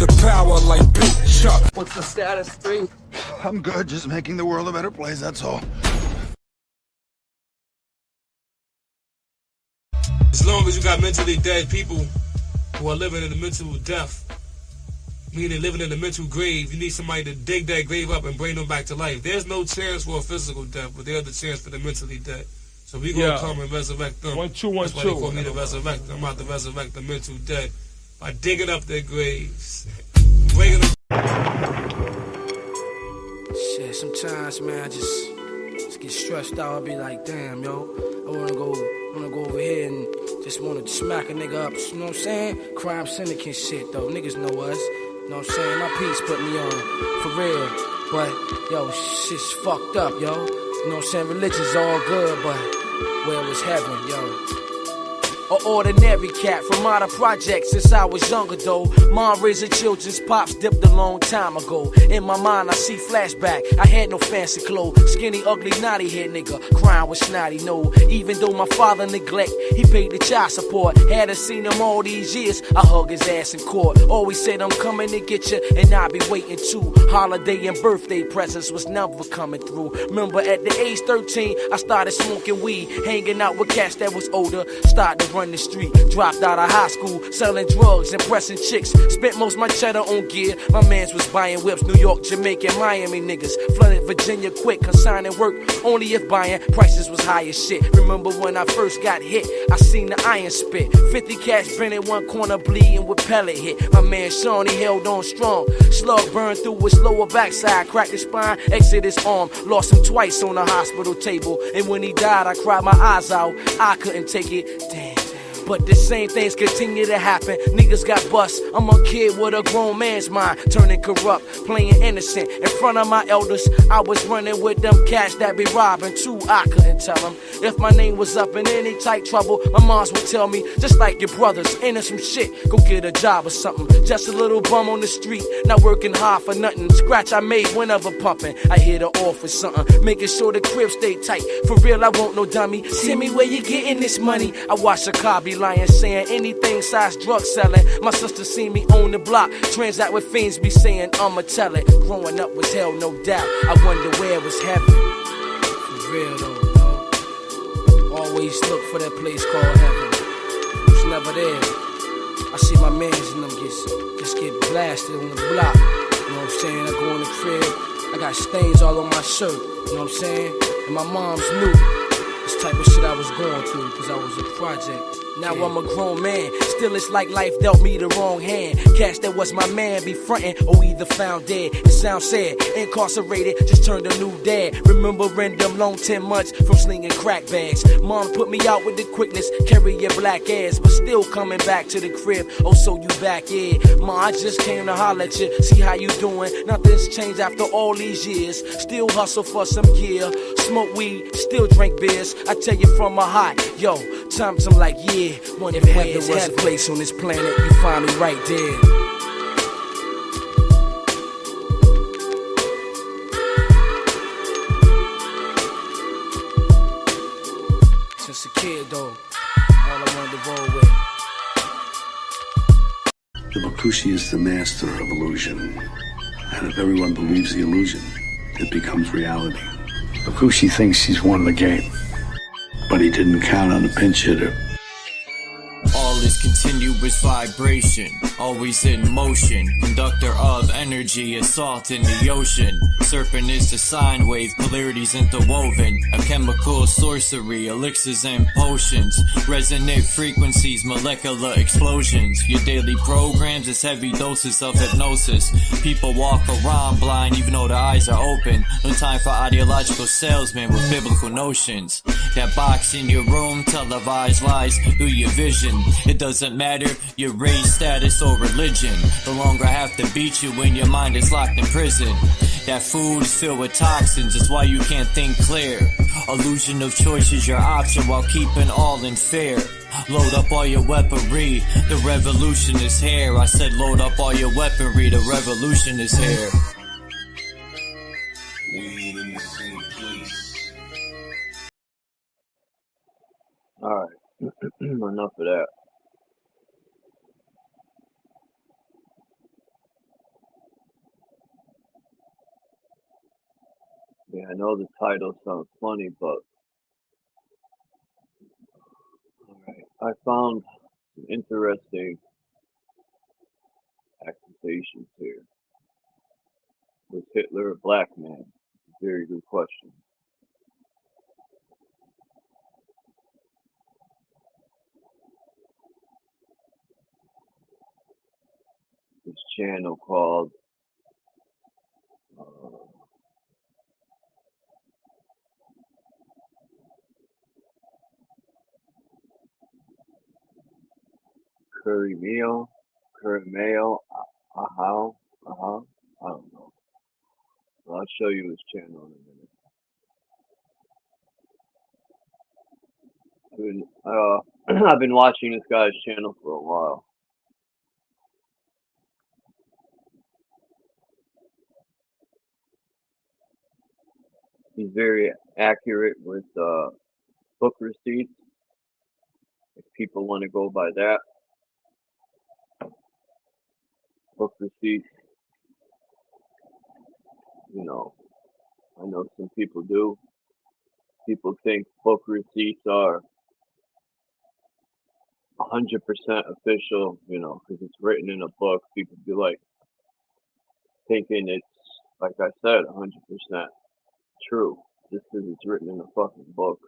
the power like Big Chuck. What's the status, 3? I'm good, just making the world a better place, that's all. As long as you got mentally dead people who are living in the mental death, meaning living in the mental grave, you need somebody to dig that grave up and bring them back to life. There's no chance for a physical death, but there's the chance for the mentally dead. So we gonna come and resurrect them. 1 2 1 That's why they call me to resurrect them. I'm about to resurrect the mental dead by digging up their graves, bringing them. Shit, sometimes, man, I just get stressed out. I'll be like, damn, yo, I wanna go over here and just wanna smack a nigga up. You know what I'm saying? Crime syndicate shit, though. Niggas know us. You know what I'm saying? My piece put me on, for real. But, yo, shit's fucked up, yo. You know what I'm saying? Religion's all good, but where was heaven, yo? An ordinary cat from out of projects since I was younger though. Mom raising children's pops dipped a long time ago. In my mind I see flashback. I had no fancy clothes. Skinny, ugly, naughty head nigga. Crying with snotty no. Even though my father neglect, he paid the child support. Hadn't seen him all these years. I hug his ass in court. Always said I'm coming to get you, and I'll be waiting too. Holiday and birthday presents was never coming through. Remember at the age 13, I started smoking weed, hanging out with cats that was older. Started to run the street, dropped out of high school, selling drugs, impressing chicks. Spent most my cheddar on gear. My mans was buying whips, New York, Jamaica, Miami niggas. Flooded Virginia quick, consigning work only if buying. Prices was high as shit. Remember when I first got hit, I seen the iron spit. 50 cats been in one corner bleeding with pellet hit. My man Sean, he held on strong. Slug burned through his lower backside, cracked his spine, exit his arm. Lost him twice on the hospital table. And when he died, I cried my eyes out. I couldn't take it. Damn. But the same things continue to happen. Niggas got bust. I'm a kid with a grown man's mind, turning corrupt, playing innocent. In front of my elders, I was running with them cats that be robbing too. I couldn't tell them if my name was up in any tight trouble. My moms would tell me, just like your brothers, into some shit, go get a job or something. Just a little bum on the street, not working hard for nothing. Scratch I made whenever pumping. I hit her off with something, making sure the crib stay tight. For real, I want no dummy. Tell me where you getting this money. I watch a car be lying, saying anything size drug selling. My sister seen me on the block, transact with fiends, be saying I'ma tell it. Growing up was hell, no doubt. I wonder where was heaven. For real though, yo. Always look for that place called heaven. It's never there. I see my mans and them just get blasted on the block. You know what I'm saying? I go in the crib, I got stains all on my shirt. You know what I'm saying? And my mom's knew this type of shit I was going through, cause I was a project. Now I'm a grown man, still it's like life dealt me the wrong hand. Cats that was my man be frontin' or either found dead. It sounds sad, incarcerated, just turned a new dad. Remembering them long 10 months from slinging crack bags. Mom put me out with the quickness, carry your black ass, but still coming back to the crib. Oh, so you back, yeah. Ma, I just came to holler at you, see how you doing. Nothing's changed after all these years. Still hustle for some gear, smoke weed, still drink beers. I tell you from my heart, yo, times I'm like, yeah. One if heaven was a place on this planet, you find me right there. Since a kid, though, all I wanted to roll with. The Bakushi is the master of illusion, and if everyone believes the illusion, it becomes reality. Bakushi thinks he's won the game, but he didn't count on a pinch hitter. All is continuous vibration, always in motion. Conductor of energy, a salt in the ocean. Serpent is the sine wave, polarities interwoven. A chemical sorcery, elixirs and potions. Resonant frequencies, molecular explosions. Your daily programs is heavy doses of hypnosis. People walk around blind even though their eyes are open. No time for ideological salesmen with biblical notions. That box in your room, televised lies through your vision. It doesn't matter your race, status, or religion. The longer I have to beat you when your mind is locked in prison. That food is filled with toxins, it's why you can't think clear. Illusion of choice is your option while keeping all in fear. Load up all your weaponry, the revolution is here. I said load up all your weaponry, the revolution is here. We ain't in the same place. Alright, enough of that. Yeah, I know the title sounds funny, but alright. I found some interesting accusations here. Was Hitler a black man? Very good question. This channel called uh, Curry Meal, I don't know. Well, I'll show you his channel in a minute. I've been watching this guy's channel for a while. He's very accurate with book receipts. If people want to go by that, book receipts, you know, I know some people do. People think book receipts are 100% official, you know, because it's written in a book. People be like thinking it's, like I said, 100% true, just because it's written in a fucking book.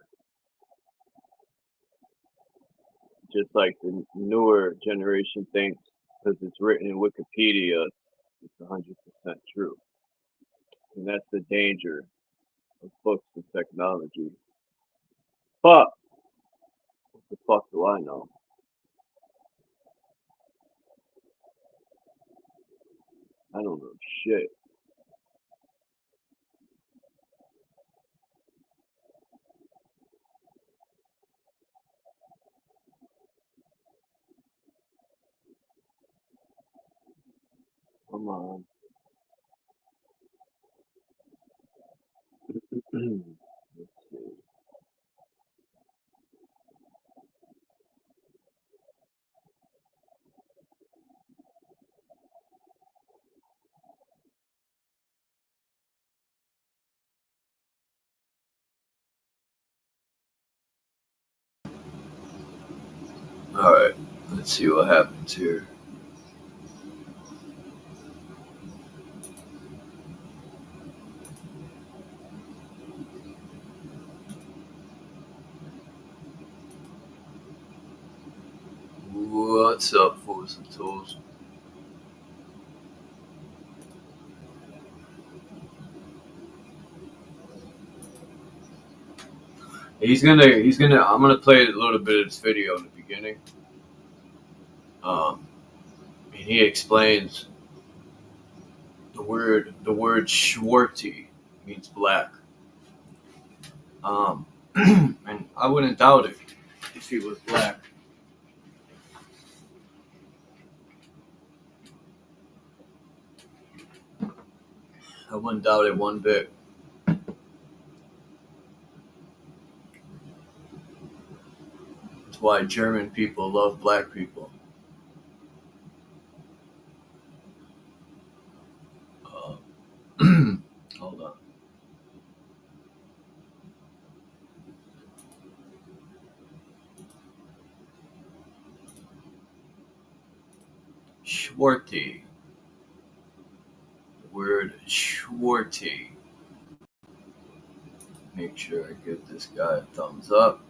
Just like the newer generation thinks because it's written in Wikipedia, it's 100% true. And that's the danger of books and technology. But what the fuck do I know? I don't know shit. Come on. Let's see. Alright, let's see what happens here. What's up, fools and tools? I'm gonna play a little bit of this video in the beginning. And he explains the word Schwarty means black. And I wouldn't doubt it if he was black. I wouldn't doubt it one bit. That's why German people love black people. Hold on. Schwarty. The word Schwarty. Make sure I give this guy a thumbs up.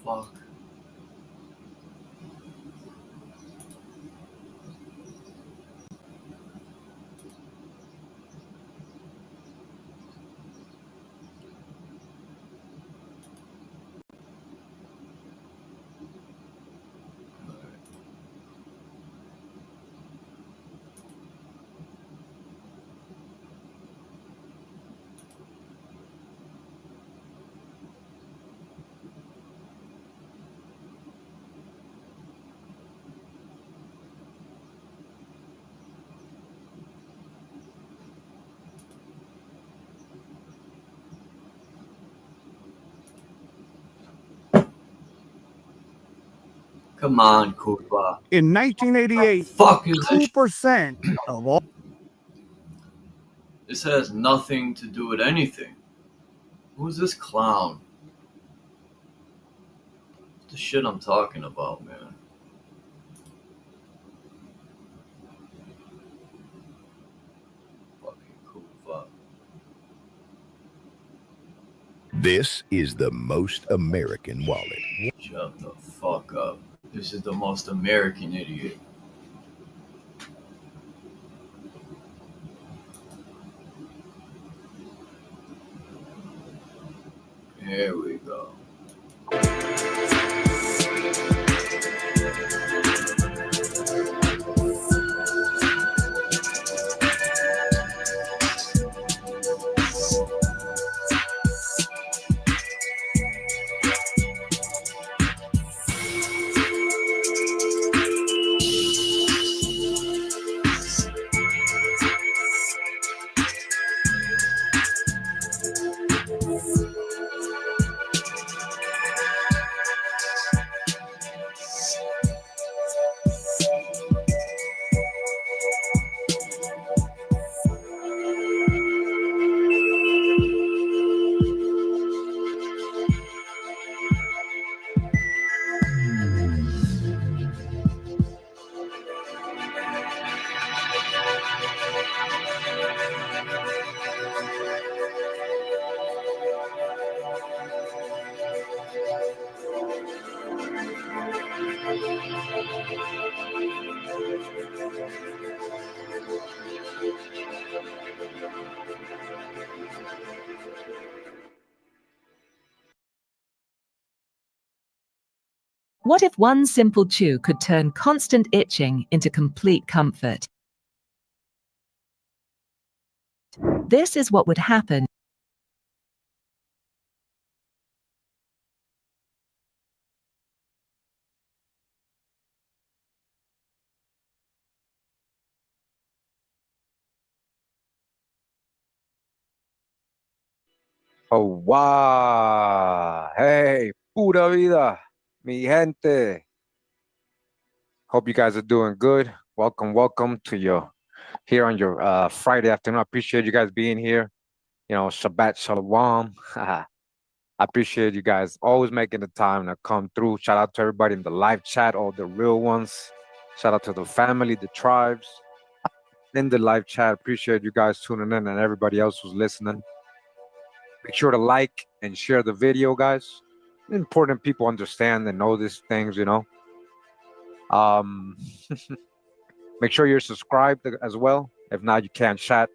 Fuck. Come on, Kuba. In 1988, Fuck is this? 2% of all. This has nothing to do with anything. Who's this clown? What the shit I'm talking about, man? Fucking Kuba. This is the most American wallet. Shut the fuck up. This is the most American idiot. Here we go. What if one simple chew could turn constant itching into complete comfort? This is what would happen. Oh, wow. Hey, pura vida, mi gente. Hope you guys are doing good. Welcome to your here on your Friday afternoon. I appreciate you guys being here. You know, Shabbat Shalom. I appreciate you guys always making the time to come through. Shout out to everybody in the live chat, all the real ones. Shout out to the family, the tribes in the live chat. Appreciate you guys tuning in and everybody else who's listening. Make sure to like and share the video, guys. Important people understand and know these things, you know. Make sure you're subscribed as well. If not, you can't chat.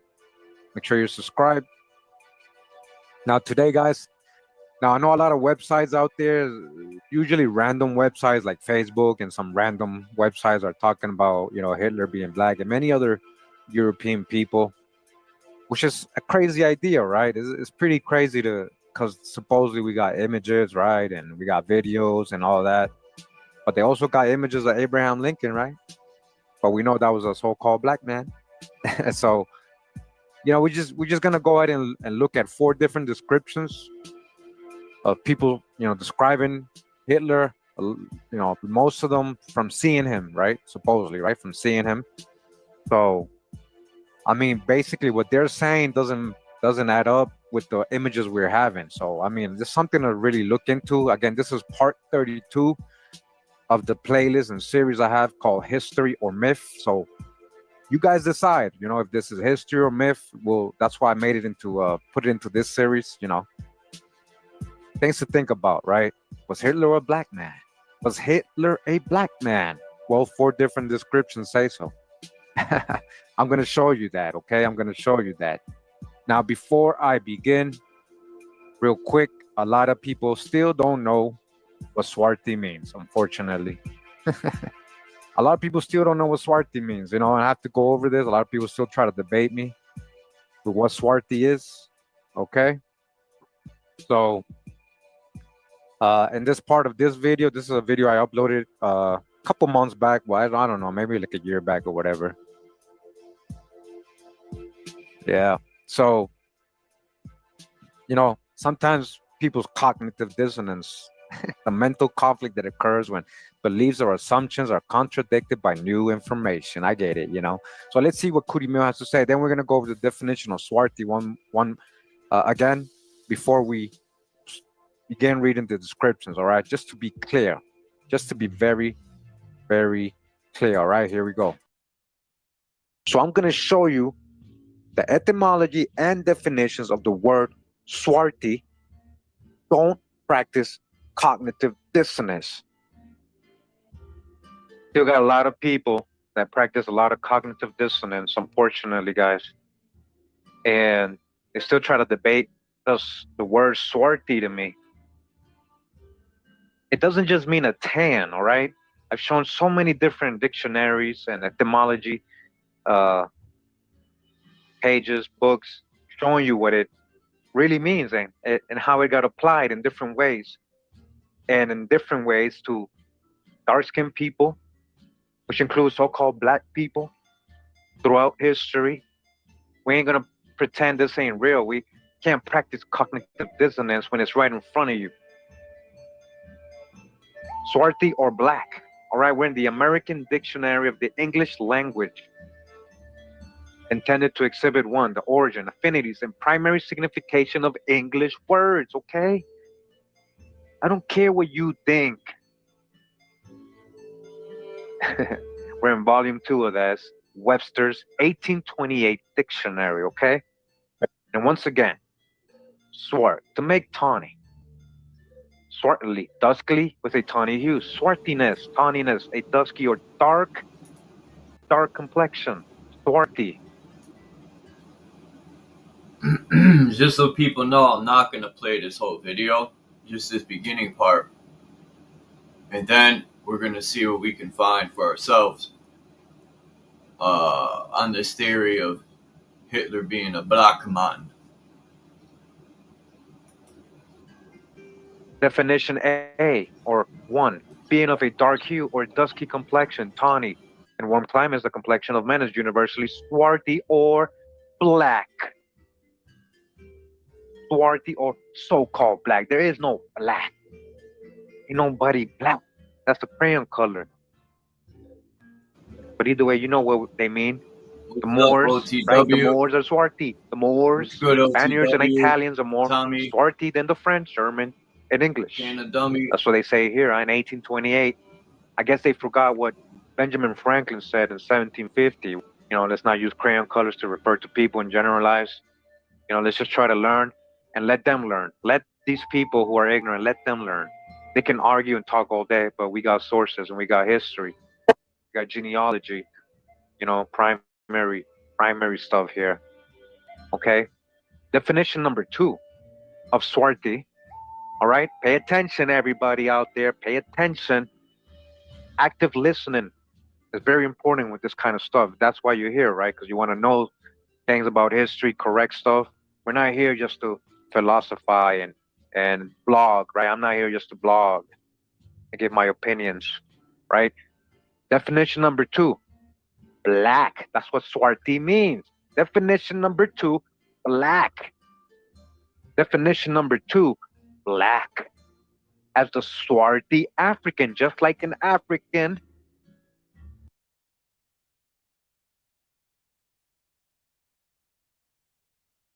Make sure you're subscribed. Now, today, guys, now I know a lot of websites out there, usually random websites like Facebook and some random websites are talking about, you know, Hitler being black and many other European people, which is a crazy idea, right? It's pretty crazy because supposedly we got images, right? And we got videos and all that. But they also got images of Abraham Lincoln, right? But we know that was a so-called black man. So, you know, we're just gonna go ahead and look at 4 different descriptions of people, you know, describing Hitler. You know, most of them from seeing him, right? Supposedly, right? From seeing him. So, I mean, basically, what they're saying doesn't add up with the images we're having. So, I mean, there's something to really look into. Again, this is part 32 of the playlist and series I have called History or Myth. So you guys decide, you know, if this is history or myth. Well, that's why I made it into put it into this series, you know. Things to think about, right? Was Hitler a black man? Was Hitler a black man? Well, 4 different descriptions say so. I'm going to show you that, okay? I'm going to show you that. Now, before I begin, real quick, a lot of people still don't know what Swarty means, unfortunately. A lot of people still don't know what Swarty means, you know, and I have to go over this. A lot of people still try to debate me with what Swarty is, okay? So, in this part of this video, this is a video I uploaded a couple months back. Well, I don't know, maybe like a year back or whatever. Yeah. So, you know, sometimes people's cognitive dissonance The mental conflict that occurs when beliefs or assumptions are contradicted by new information. I get it, you know. So let's see what Kurimio has to say. Then we're gonna go over the definition of Swarti again before we begin reading the descriptions. All right, just to be clear, just to be very, very clear. All right, here we go. So I'm gonna show you the etymology and definitions of the word Swarti. Don't practice cognitive dissonance. Still got a lot of people that practice a lot of cognitive dissonance, unfortunately, guys. And they still try to debate the word Swarti to me. It doesn't just mean a tan, all right? I've shown so many different dictionaries and etymology uh, pages, books, showing you what it really means and how it got applied in different ways. And in different ways to dark-skinned people, which includes so-called black people throughout history. We ain't gonna pretend this ain't real. We can't practice cognitive dissonance when it's right in front of you. Swarthy or black. All right, we're in the American Dictionary of the English Language, intended to exhibit one, the origin, affinities, and primary signification of English words, okay? I don't care what you think. We're in volume 2 of this, Webster's 1828 dictionary, okay? And once again, swart, to make tawny. Swartly, duskly with a tawny hue. Swartiness, tawniness, a dusky or dark complexion. Swarty. Just so people know, I'm not going to play this whole video, just this beginning part. And then we're going to see what we can find for ourselves on this theory of Hitler being a BlackMan. Definition A, or 1, being of a dark hue or dusky complexion, tawny. In warm climates, the complexion of men is universally swarty or black. Swarty or so-called black. There is no black. Ain't nobody black. That's the crayon color. But either way, you know what they mean. The Moors, right? The Moors are swarty. The Moors, Spaniards, and Italians are more swarty than the French, German, and English. That's what they say here in 1828. I guess they forgot what Benjamin Franklin said in 1750. You know, let's not use crayon colors to refer to people and generalize. You know, let's just try to learn and let them learn. Let these people who are ignorant, let them learn. They can argue and talk all day, but we got sources and we got history. We got genealogy, you know, primary stuff here. Okay. Definition number 2 of swarty. All right. Pay attention, everybody out there. Pay attention. Active listening is very important with this kind of stuff. That's why you're here, right? Because you want to know things about history, correct stuff. We're not here just to philosophize and blog, right? I'm not here just to blog and give my opinions, right? Definition number 2, black. That's what swarty means. Definition number 2, black. Definition number 2, black. As the swarty African, just like an African.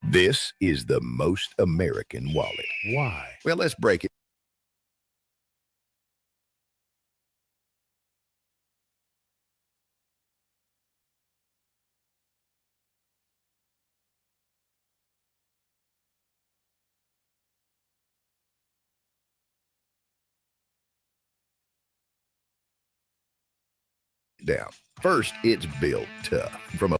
This is the most American wallet. Why? Well, let's break it. Down. First, it's built tough from a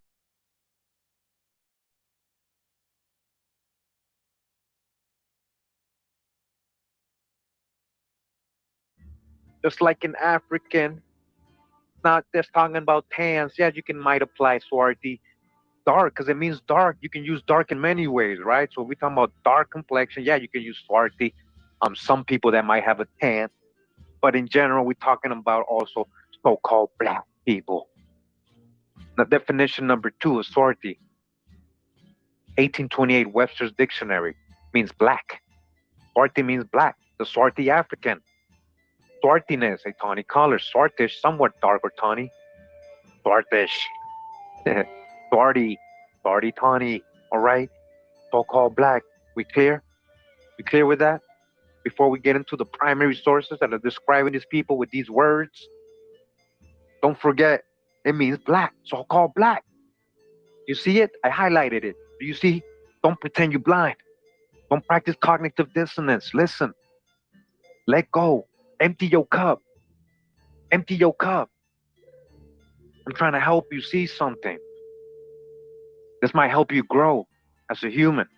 just like an African, not just talking about tans. Yeah, you might apply swarty dark because it means dark. You can use dark in many ways, right? So we talking about dark complexion. Yeah, you can use swarty. Some people that might have a tan, but in general, we're talking about also so-called black people. The definition number 2 is swarty. 1828 Webster's Dictionary means black. Swarty means black. the swarthy African. Swartiness, a tawny color. Swartish, somewhat dark or tawny. Swartish. Swarty. Swarty tawny. All right. So-called black. We clear? We clear with that? Before we get into the primary sources that are describing these people with these words, don't forget, it means black. So-called black. You see it? I highlighted it. Do you see? Don't pretend you're blind. Don't practice cognitive dissonance. Listen. Let go. Empty your cup. Empty your cup. I'm trying to help you see something. This might help you grow as a human.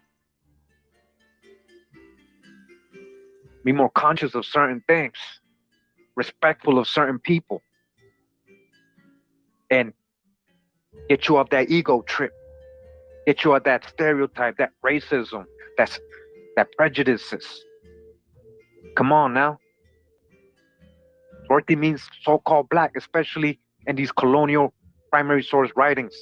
Be more conscious of certain things, respectful of certain people, and get you off that ego trip. Get you out that stereotype, that racism, that prejudices. Come on now. Dorothy means so-called black, especially in these colonial primary source writings.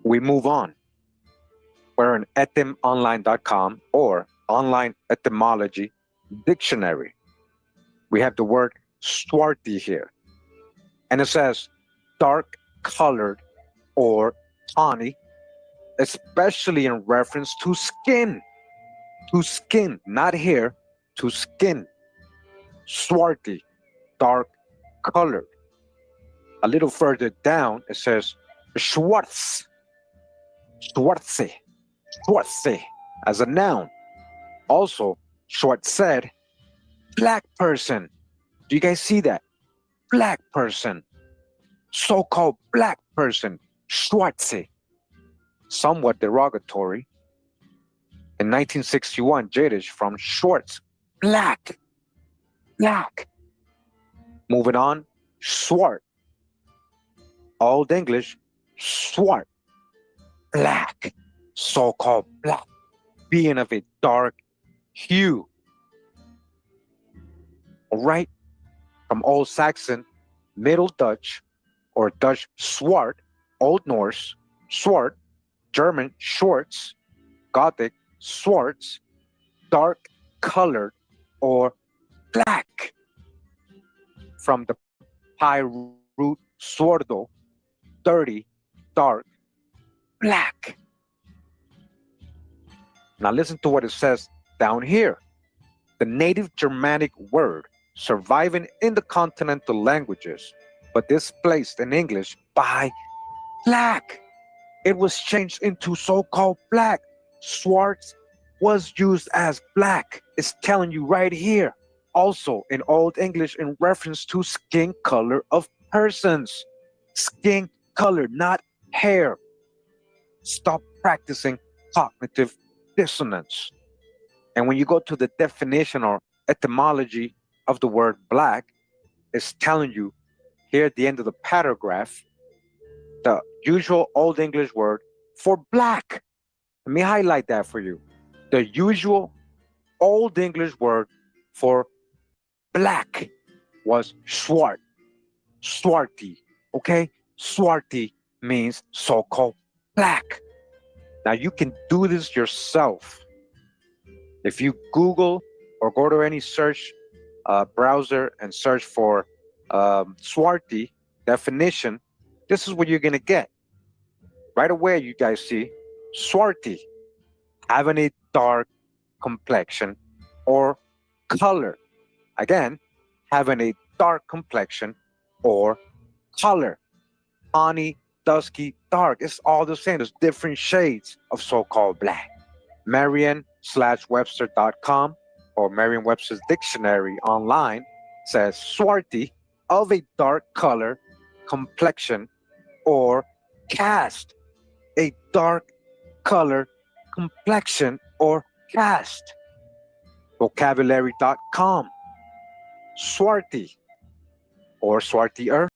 We move on. We're on etymonline.com or online etymology dictionary. We have the word swarthy here. And it says dark colored or tawny, especially in reference to skin. To skin, not hair, to skin. Swarthy, dark colored. A little further down, it says Schwarz. Schwarze. Schwarze as a noun. Also, Schwartz said, black person. Do you guys see that? Black person. So-called black person. Schwarze. Somewhat derogatory. In 1961, Jiddisch from Schwartz. Black. Black. Moving on, swart. Old English, swart. Black. So-called black. Being of a dark hue. All right? From Old Saxon, Middle Dutch, or Dutch swart, Old Norse, swart, German schwarz, Gothic swartz, dark colored, or black. From the Pi root swardo, dirty, dark, black. Now listen to what it says down here. The native Germanic word surviving in the continental languages, but displaced in English by black. It was changed into so-called black. Swartz was used as black. It's telling you right here. Also in Old English in reference to skin color of persons. Skin color, not hair. Stop practicing cognitive dissonance. And when you go to the definition or etymology of the word black, it's telling you here at the end of the paragraph, the usual Old English word for black. Let me highlight that for you. The usual Old English word for black was swart, swarty, okay? Swarty means so-called black. Now you can do this yourself. If you Google or go to any search browser and search for swarty definition, this is what you're gonna get. Right away, you guys see swarty, having a dark complexion or color. Again, having a dark complexion or color. Tawny, dusky, dark. It's all the same. There's different shades of so-called black. Merriam/Webster.com or Merriam-Webster's dictionary online says swarthy, of a dark color, complexion, or cast. A dark color, complexion, or cast. Vocabulary.com. Swarthy or swarthier.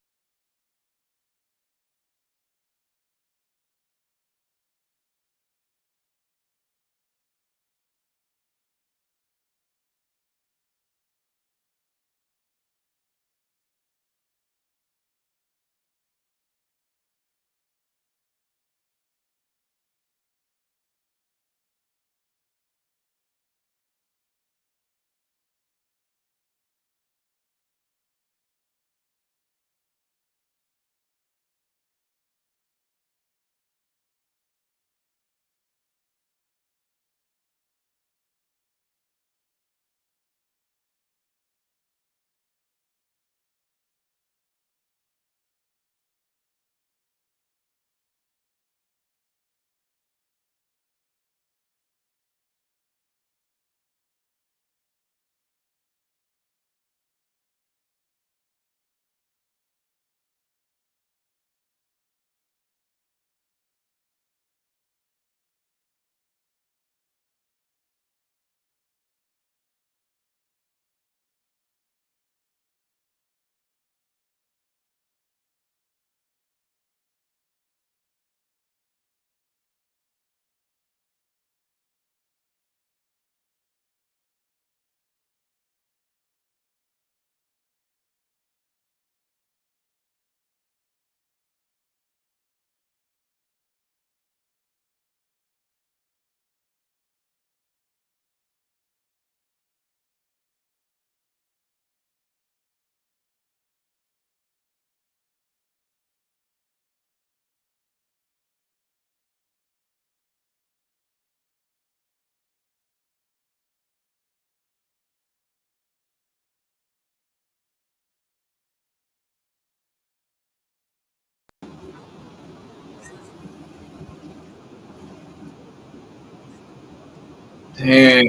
Damn.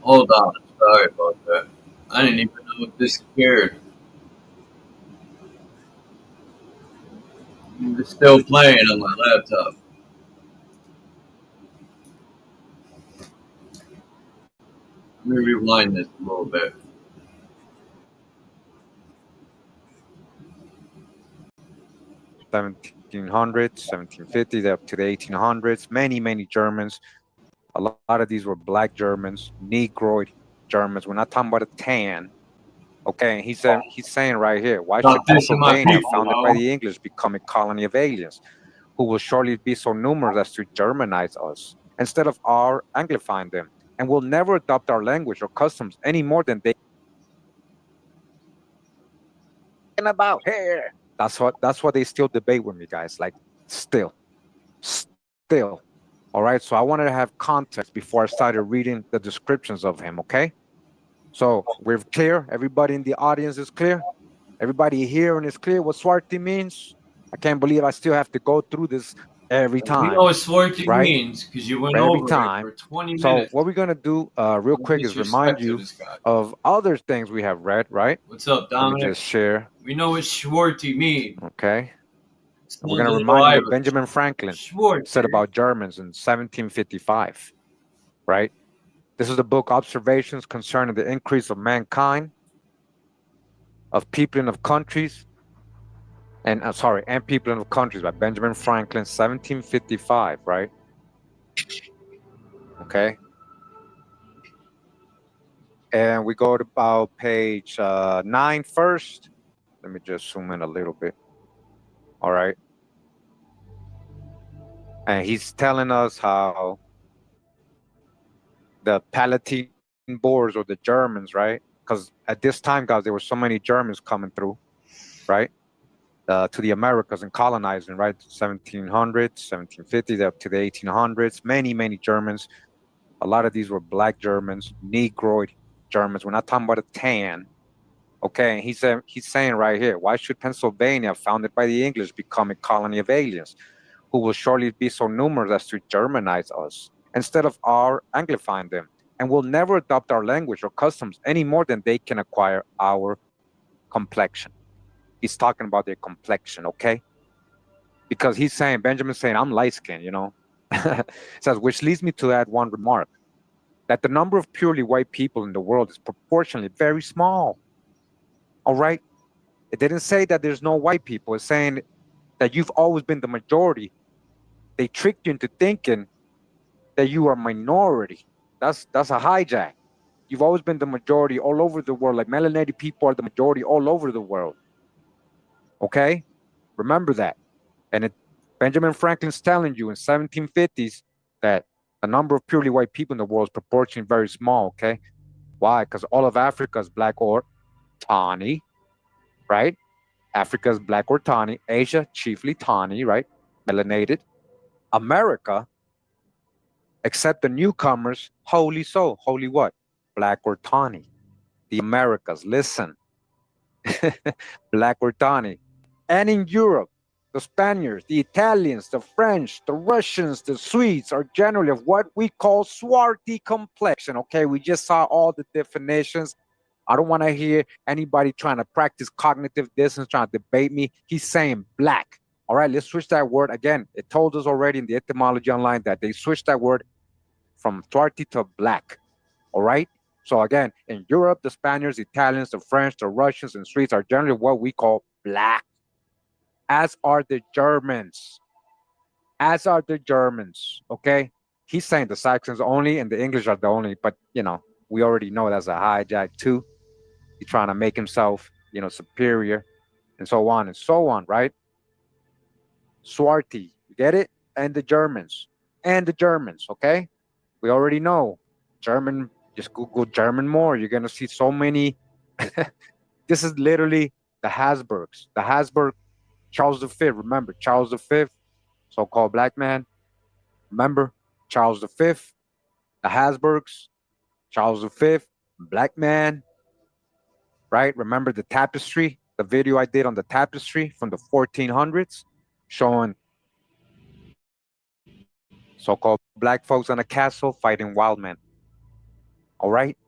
Hold on. Sorry about that. I didn't even know it disappeared. It's still playing on my laptop. Let me rewind this a little bit. Seventeen hundreds, 1750s, up to the 1800s. Many Germans. A lot of these were black Germans, Negroid Germans. We're not talking about a tan. Okay, he's saying right here, why should Stop dissing my Pennsylvania, people, founded by bro. the English, become a colony of aliens, who will shortly be so numerous as to Germanize us, instead of our Anglifying them, and will never adopt our language or customs any more than they can about here. That's what they still debate with me, guys. Like still. All right. So I wanted to have context before I started reading the descriptions of him. Okay. So we're clear. Everybody in the audience is clear. Everybody here and is clear what Swarty means. I can't believe I still have to go through this every We know time, what Swarty right? means because you went Every over it time. for 20 So minutes. what we're gonna do, real No quick, is remind disrespect to you this guy. of other things we have read. Right? What's up, Let me Dominic? just share. We know what Swarty means. Okay. And we're Sounds gonna a little remind you what Irish. Benjamin Franklin said Swarty. about Germans in 1755. Right? This is the book Observations Concerning the Increase of Mankind, of Peopling of Countries, and and Peopling of Countries by Benjamin Franklin, 1755, right? Okay. And we go to about page 9 first. Let me just zoom in a little bit. All right. And he's telling us how the Palatine Boers, or the Germans, right? Because at this time, guys, there were so many Germans coming through, right? To the Americas and colonizing, right? 1700s, 1750s, up to the 1800s. Many Germans. A lot of these were black Germans, Negroid Germans. We're not talking about a tan. Okay, and he's saying right here, why should Pennsylvania, founded by the English, become a colony of aliens, who will shortly be so numerous as to Germanize us, instead of our Anglifying them, and will never adopt our language or customs any more than they can acquire our complexion. He's talking about their complexion, okay? Because he's saying, Benjamin's saying, I'm light skinned, you know? Says, which leads me to add one remark, that the number of purely white people in the world is proportionally very small. All right? It didn't say that there's no white people. It's saying that you've always been the majority. They tricked you into thinking that you are minority. That's a hijack. You've always been the majority all over the world. Like melanated people are the majority all over the world. Okay? Remember that. And Benjamin Franklin's telling you in 1750s that the number of purely white people in the world is proportionally very small. Okay? Why? Because all of Africa is black or tawny, right? Africa is black or tawny. Asia, chiefly tawny, right? Melanated. America, except the newcomers, wholly so. Wholly what? Black or tawny. The Americas, listen. Black or tawny. And in Europe, the Spaniards, the Italians, the French, the Russians, the Swedes are generally of what we call swarthy complexion. Okay, we just saw all the definitions. I don't want to hear anybody trying to practice cognitive dissonance, trying to debate me. He's saying black. All right, let's switch that word again. It told us already in the etymology online that they switched that word from swarthy to black. All right. So again, in Europe, the Spaniards, Italians, the French, the Russians, and Swedes are generally what we call black, as are the Germans. As are the Germans. Okay. He's saying the Saxons only and the English are the only, but we already know that's a hijack too. He's trying to make himself, superior, and so on, right? Swarty, you get it? And the Germans, okay? We already know German. Just Google German more. You're gonna see so many. This is literally the Habsburgs. The Habsburg, Charles V. Remember Charles V, so-called black man. Remember Charles V, the Habsburgs, Charles V, black man. Right? Remember the tapestry, the video I did on the tapestry from the 1400s, showing So-called black folks on a castle fighting wild men. All right?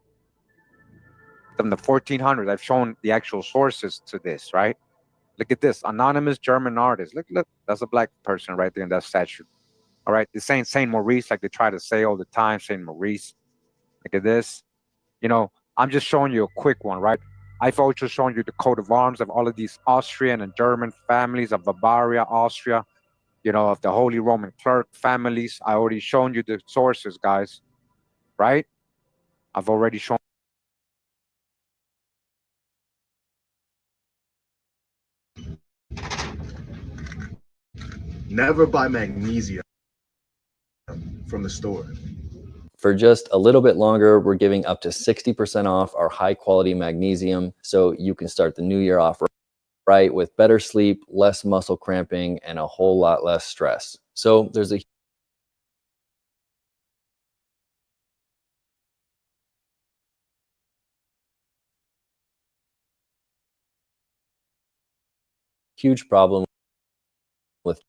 From the 1400s, I've shown the actual sources to this, right? Look at this, anonymous German artist. Look, that's a black person right there in that statue. All right, this ain't Saint Maurice like they try to say all the time, Saint Maurice. Look at this. You know, I'm just showing you a quick one, right? I've also shown you the coat of arms of all of these Austrian and German families of Bavaria, Austria, you know, of the Holy Roman Clerk families. I already shown you the sources, guys, right? I've already shown. Never buy magnesium from the store. For just a little bit longer, we're giving up to 60% off our high quality magnesium so you can start the new year off right with better sleep, less muscle cramping, and a whole lot less stress. So there's a huge problem with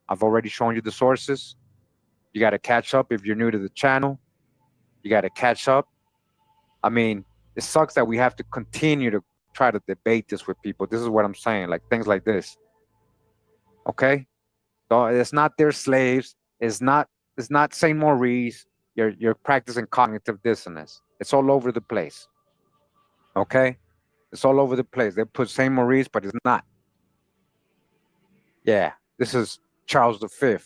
I've already shown you the sources. You got to catch up if you're new to the channel. You got to catch up. I mean, it sucks that we have to continue to try to debate this with people. This is what I'm saying, like things like this. Okay? So it's not their slaves. It's not Saint Maurice. You're practicing cognitive dissonance. It's all over the place. Okay? It's all over the place. They put Saint Maurice, but it's not. Yeah, this is Charles V.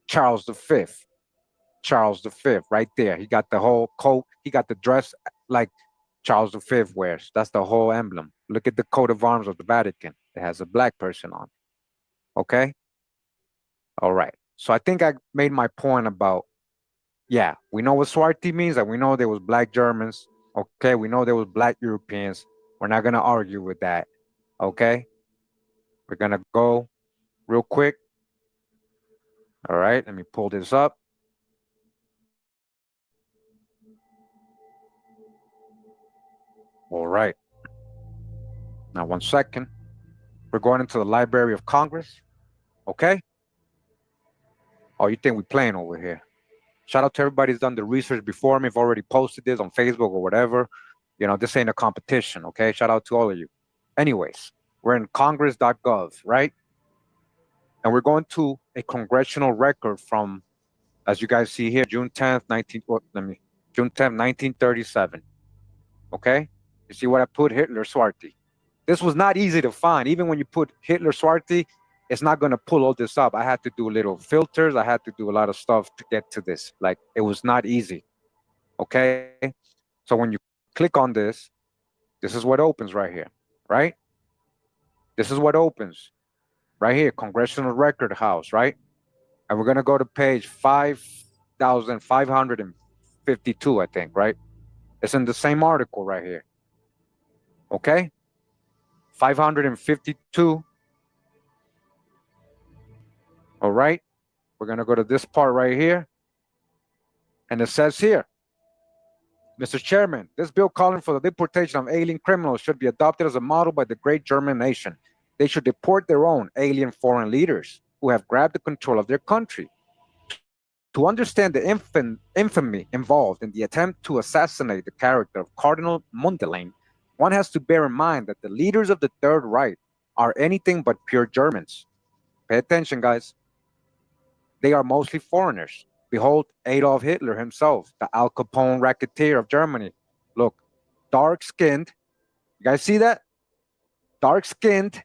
Charles V. Charles V, right there. He got the whole coat. He got the dress like Charles V wears. That's the whole emblem. Look at the coat of arms of the Vatican. It has a black person on it. Okay? All right. So I think I made my point about, yeah, we know what Swarty means, and we know there was black Germans. Okay? We know there was black Europeans. We're not going to argue with that. Okay? We're going to go real quick. All right. Let me pull this up. All right. Now, 1 second. We're going into the Library of Congress. Okay? Oh, you think we're playing over here? Shout out to everybody who's done the research before me. I've already posted this on Facebook or whatever. You know, this ain't a competition, okay? Shout out to all of you. Anyways, we're in congress.gov, right? And we're going to a congressional record from, as you guys see here, June 10th, 1937. Okay? You see what I put? Hitler Swarty. This was not easy to find. Even when you put Hitler Swarty, it's not going to pull all this up. I had to do little filters. I had to do a lot of stuff to get to this. Like, it was not easy. Okay? So when you click on this, this is what opens right here, right? This is what opens right here, Congressional Record House, right? And we're going to go to page 5,552, I think, right? It's in the same article right here. Okay? 552. All right? We're going to go to this part right here. And it says here, Mr. Chairman, this bill calling for the deportation of alien criminals should be adopted as a model by the great German nation. They should deport their own alien foreign leaders who have grabbed the control of their country. To understand the infamy involved in the attempt to assassinate the character of Cardinal Mundelein, one has to bear in mind that the leaders of the Third Reich are anything but pure Germans. Pay attention, guys. They are mostly foreigners. Behold, Adolf Hitler himself, the Al Capone racketeer of Germany. Look, dark-skinned. You guys see that? Dark-skinned,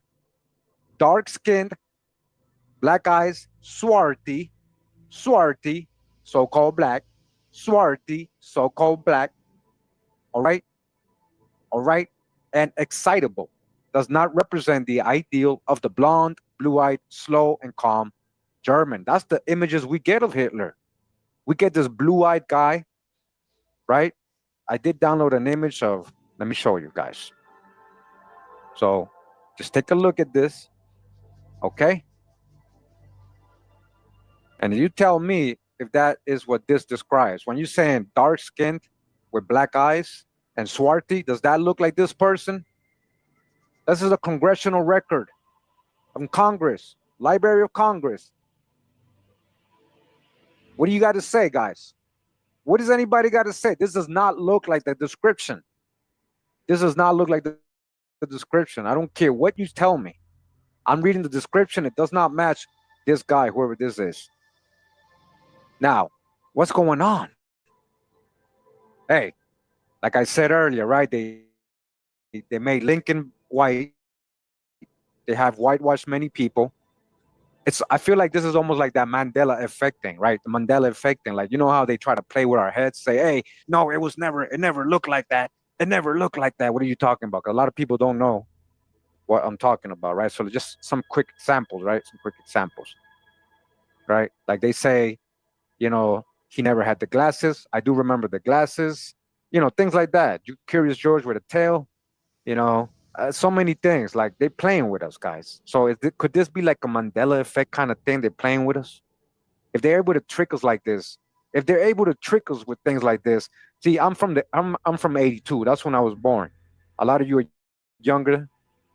black eyes, swarty, so-called black, swarty, so-called black. All right? All right? And excitable does not represent the ideal of the blonde, blue-eyed, slow, and calm German. That's the images we get of Hitler. We get this blue-eyed guy, right? I did download an image of, let me show you guys. So just take a look at this, okay? And you tell me if that is what this describes. When you're saying dark-skinned with black eyes and swarty, does that look like this person? This is a congressional record from Congress, Library of Congress. What do you got to say, guys? What does anybody got to say? This does not look like the description. This does not look like the description. I don't care what you tell me. I'm reading the description. It does not match this guy, whoever this is. Now, what's going on? Hey, like I said earlier, right? They made Lincoln white. They have whitewashed many people. I feel like this is almost like that Mandela effect thing, right? The Mandela effect thing. Like, you know how they try to play with our heads, say, hey, no, it never looked like that. It never looked like that. What are you talking about? 'Cause a lot of people don't know what I'm talking about, right? So just some quick examples, right? Some quick examples, right? Like they say, you know, he never had the glasses. I do remember the glasses, you know, things like that. Curious George with a tail, you know, so many things. Like they're playing with us, guys. So could this be like a Mandela effect kind of thing? They're playing with us. If they're able to trick us like this, if they're able to trick us with things like this, see, I'm from '82. That's when I was born. A lot of you are younger.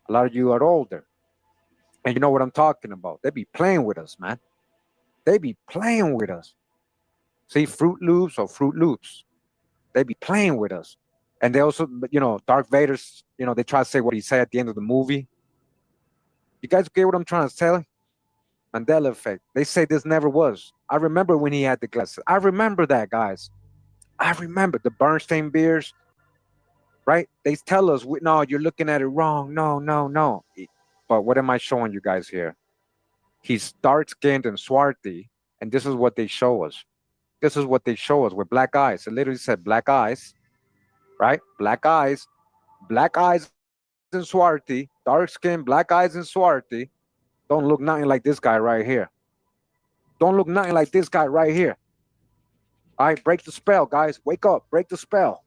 A lot of you are older, and you know what I'm talking about. They be playing with us, man. They be playing with us. See, Fruit Loops or Fruit Loops. They be playing with us. And they also, you know, Darth Vader's, you know, they try to say what he said at the end of the movie. You guys get what I'm trying to tell you? Mandela effect. They say this never was. I remember when he had the glasses. I remember that, guys. I remember the Bernstein beers, right? They tell us, no, you're looking at it wrong. No, no, no. But what am I showing you guys here? He's dark skinned and swarthy. And this is what they show us. This is what they show us with black eyes. It literally said black eyes, right? Black eyes and swarthy, dark skin, black eyes and swarthy. Don't look nothing like this guy right here. Don't look nothing like this guy right here. All right, break the spell, guys. Wake up, break the spell.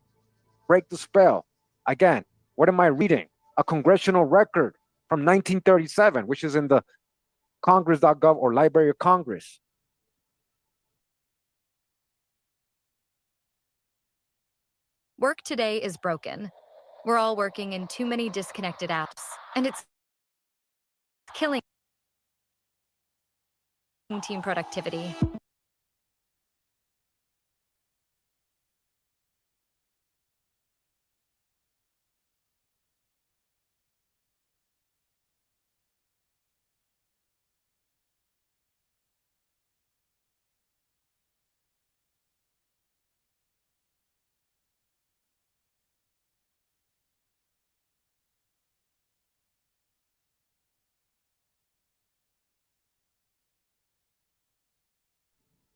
Break the spell. Again, what am I reading? A congressional record from 1937, which is in the congress.gov or Library of Congress. Work today is broken. We're all working in too many disconnected apps, and it's killing team productivity.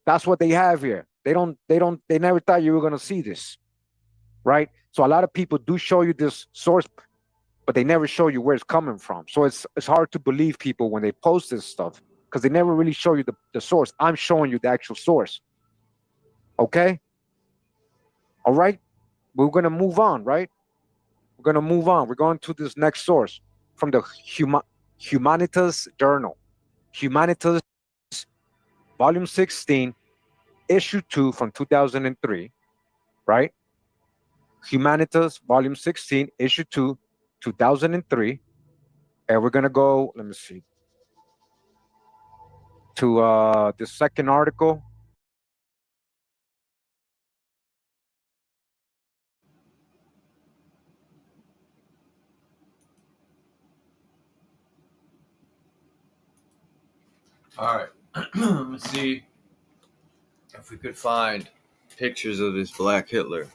That's what they have here. They never thought you were going to see this, right? So a lot of people do show you this source, but they never show you where it's coming from. So it's hard to believe people when they post this stuff because they never really show you the source. I'm showing you the actual source. Okay? All right? We're going to move on, right? We're going to move on. We're going to this next source from the Humanitas Journal. Humanitas, Volume 16, Issue 2 from 2003, right? Humanitas, Volume 16, Issue 2, 2003. And we're going to go, let me see, to the second article. All right. Let's see if we could find pictures of this Black Hitler.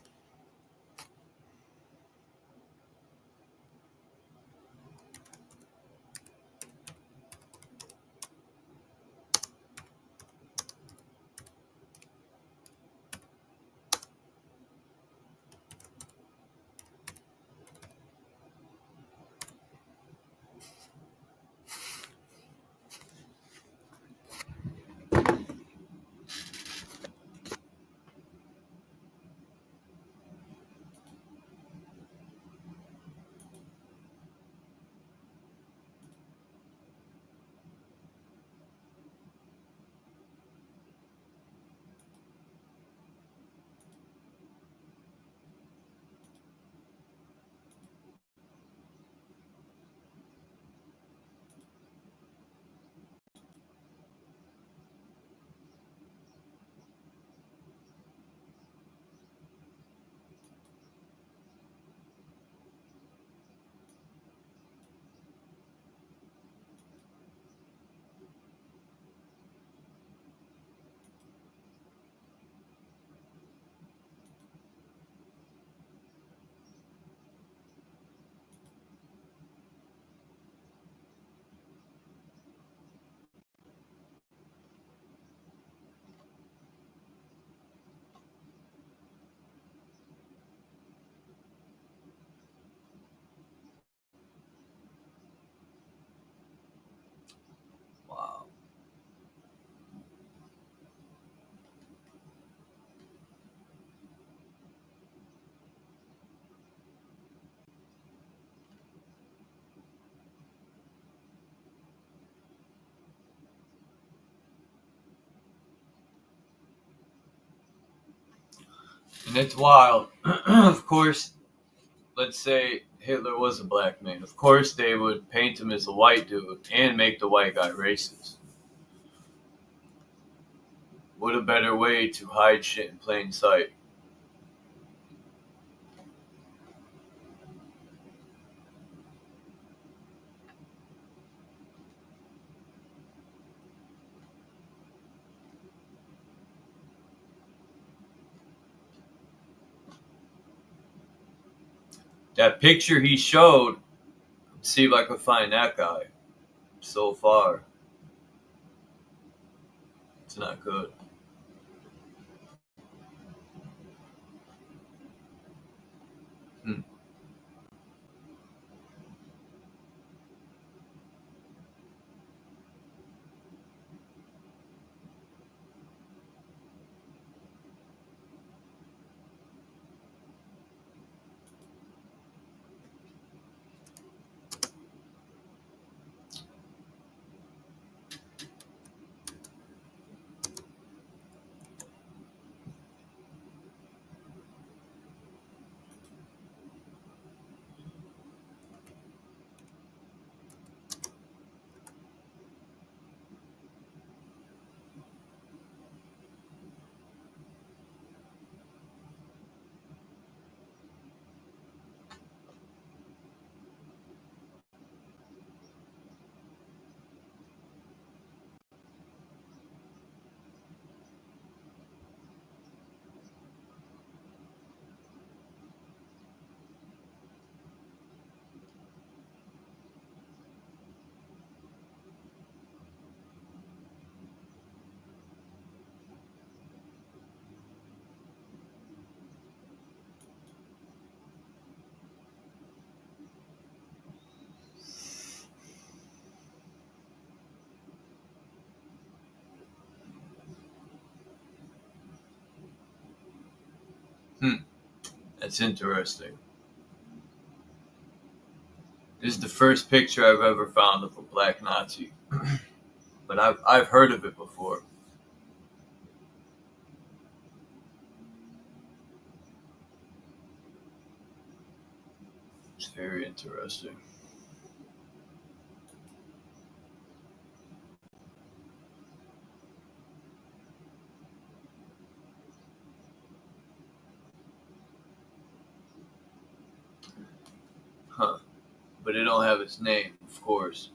And it's wild. Of course, let's say Hitler was a black man. Of course, they would paint him as a white dude and make the white guy racist. What a better way to hide shit in plain sight. That picture he showed, let's see if I can find that guy. So far, it's not good. Hmm. That's interesting. This is the first picture I've ever found of a black Nazi, but I've heard of it before. It's very interesting. Huh. But it don't have its name, of course.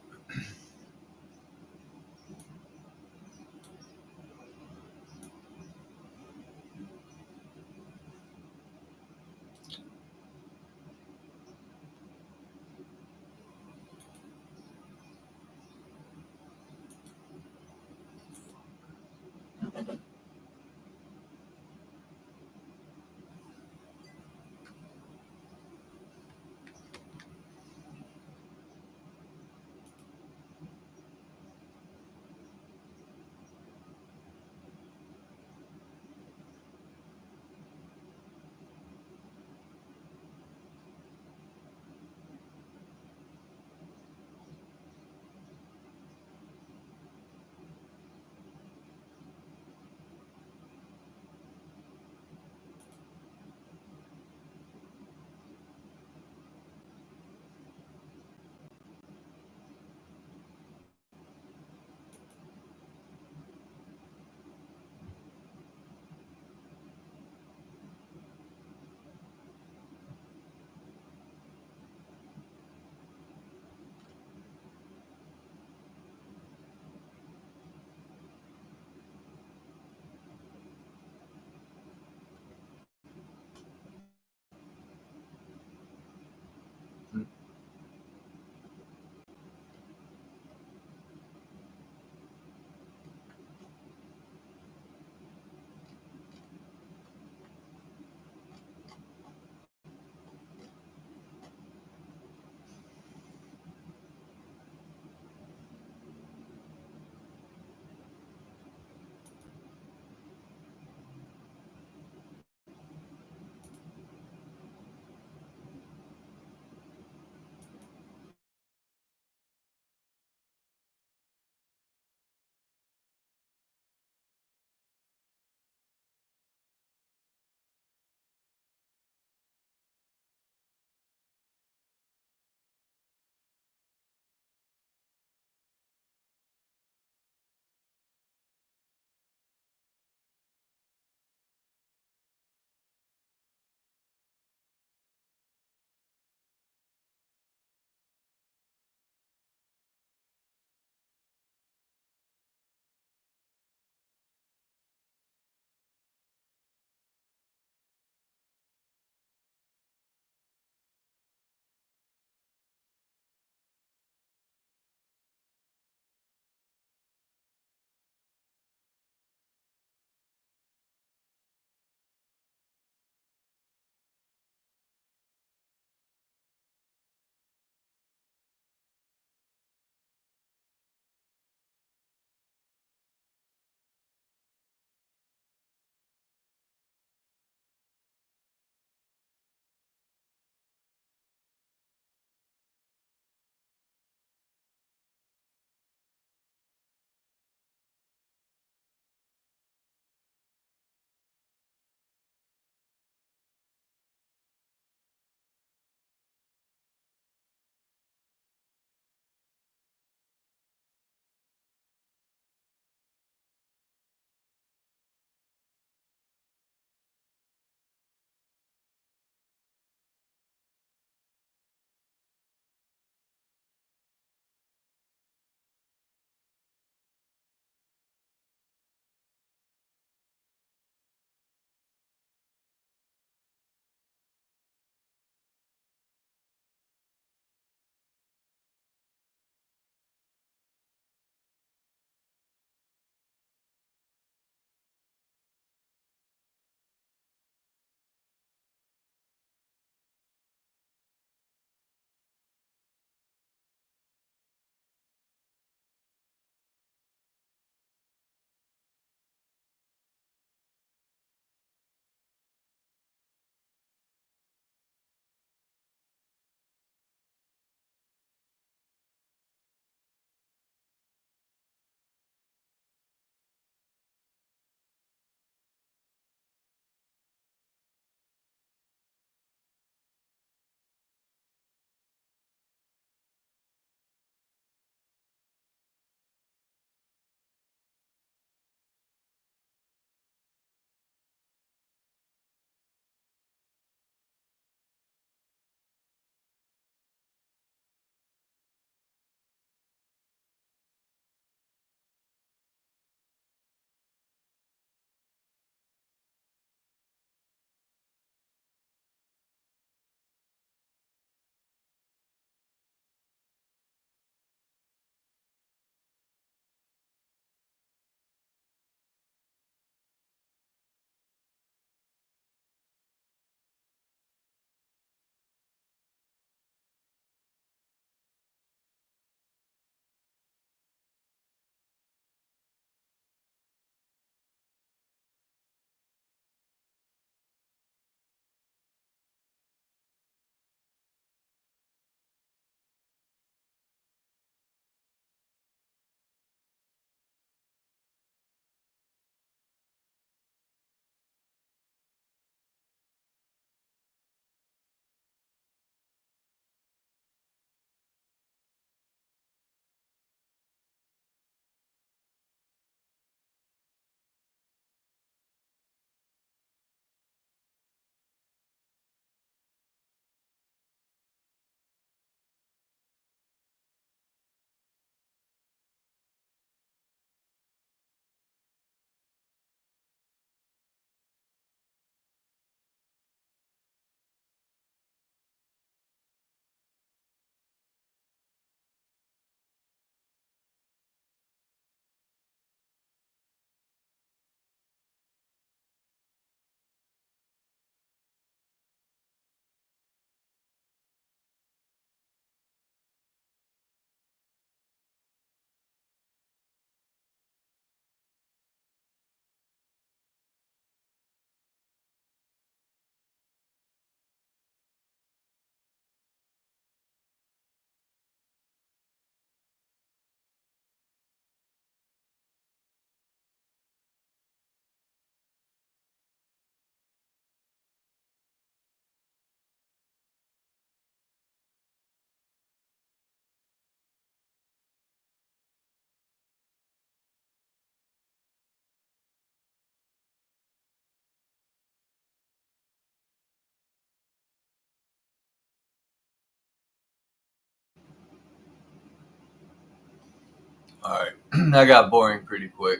Alright, that got boring pretty quick.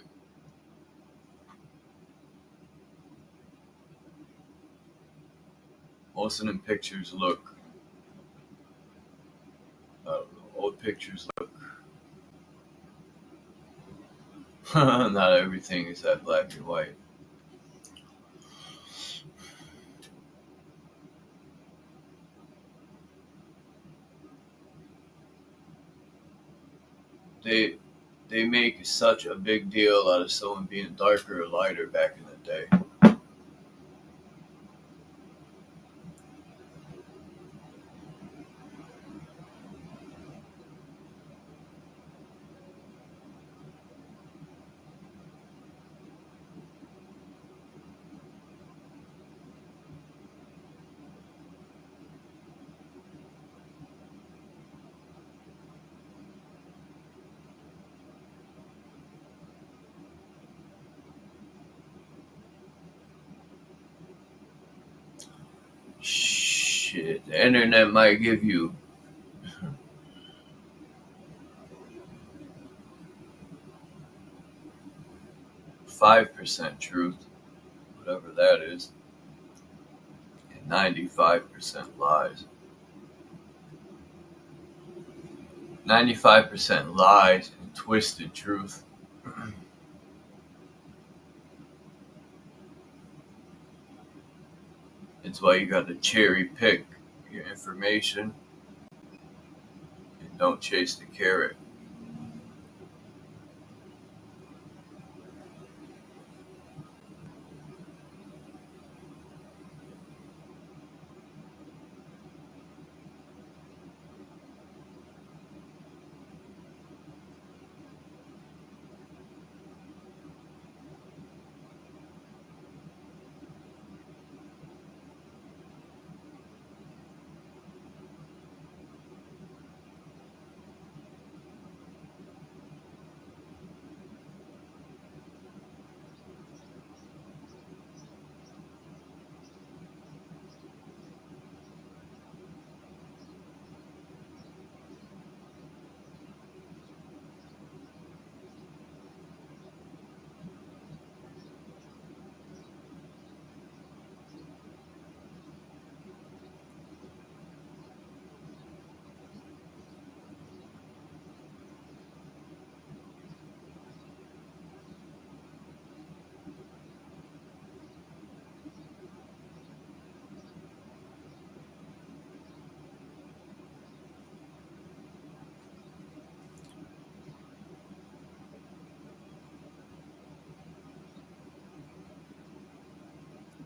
Most of them pictures look, I don't know, old pictures look, not everything is that black and white. They make such a big deal out of someone being darker or lighter back in the day. Shit, the internet might give you 5% truth, whatever that is, and 95% lies. 95% lies and twisted truth. It's why you got to cherry pick your information and don't chase the carrot.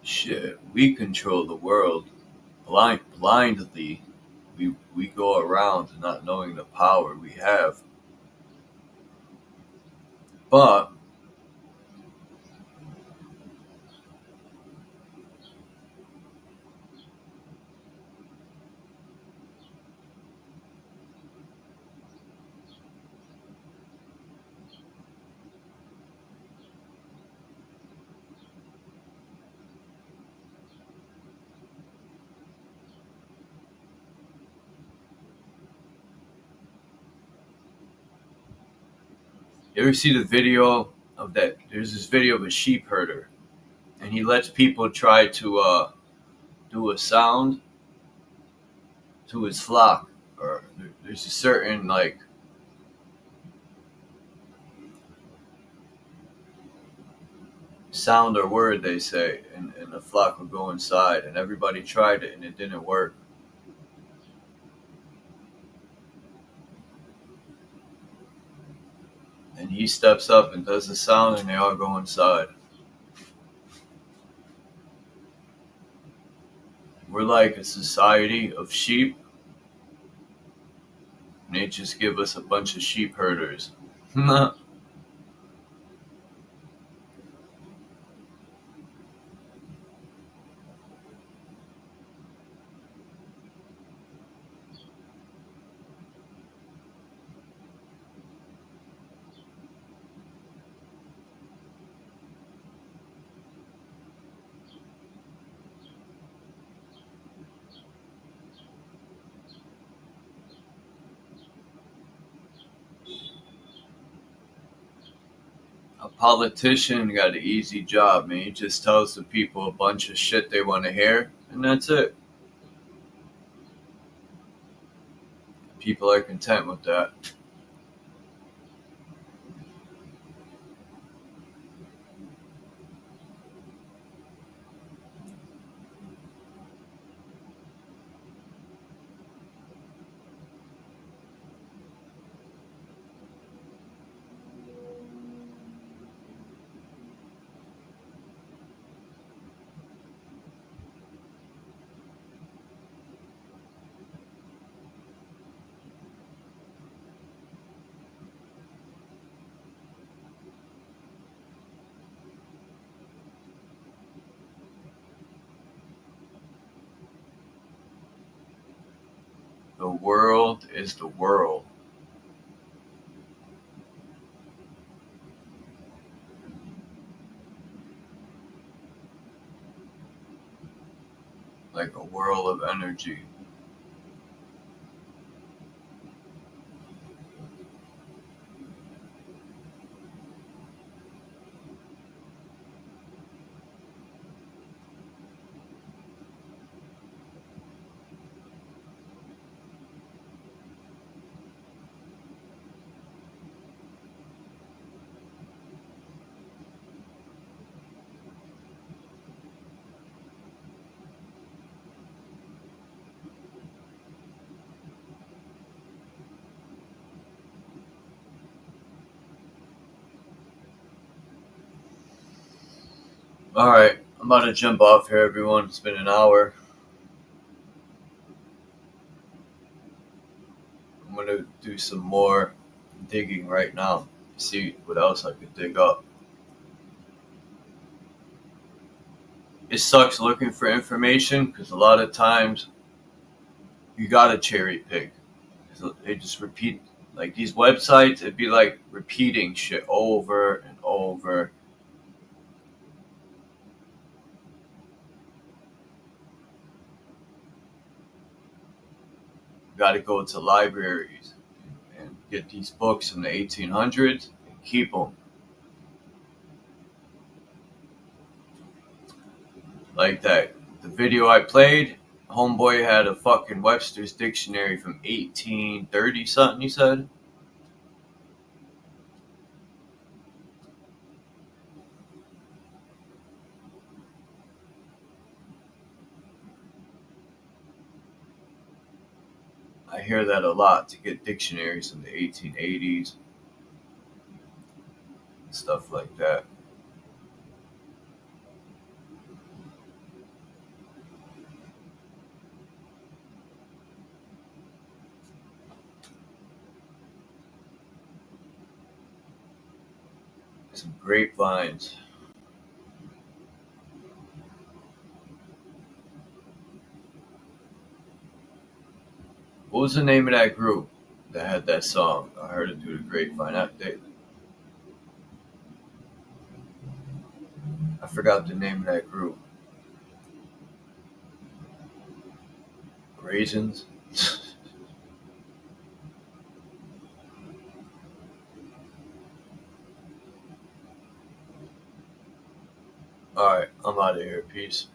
Shit, we control the world blindly. We go around not knowing the power we have. But you ever see the video of that? There's this video of a sheep herder, and he lets people try to do a sound to his flock, or there's a certain like sound or word they say, and the flock will go inside, and everybody tried it and it didn't work. And he steps up and does the sound, and they all go inside. We're like a society of sheep, and they just give us a bunch of sheep herders. A politician got an easy job, man. He just tells the people a bunch of shit they want to hear, and that's it. People are content with that. The world is the world. Like a whirl of energy. Alright, I'm about to jump off here, everyone. It's been an hour. I'm going to do some more digging right now. See what else I could dig up. It sucks looking for information because a lot of times you gotta cherry pick. They just repeat, like these websites, it'd be like repeating shit over and over. You gotta go to libraries and get these books from the 1800s and keep them. Like that, the video I played, homeboy had a fucking Webster's dictionary from 1830 something, he said. I hear that a lot, to get dictionaries from the 1880s, stuff like that. Some grapevines. What was the name of that group that had that song? I heard it through the grapevine. I forgot the name of that group. Raisins? Alright, I'm out of here. Peace.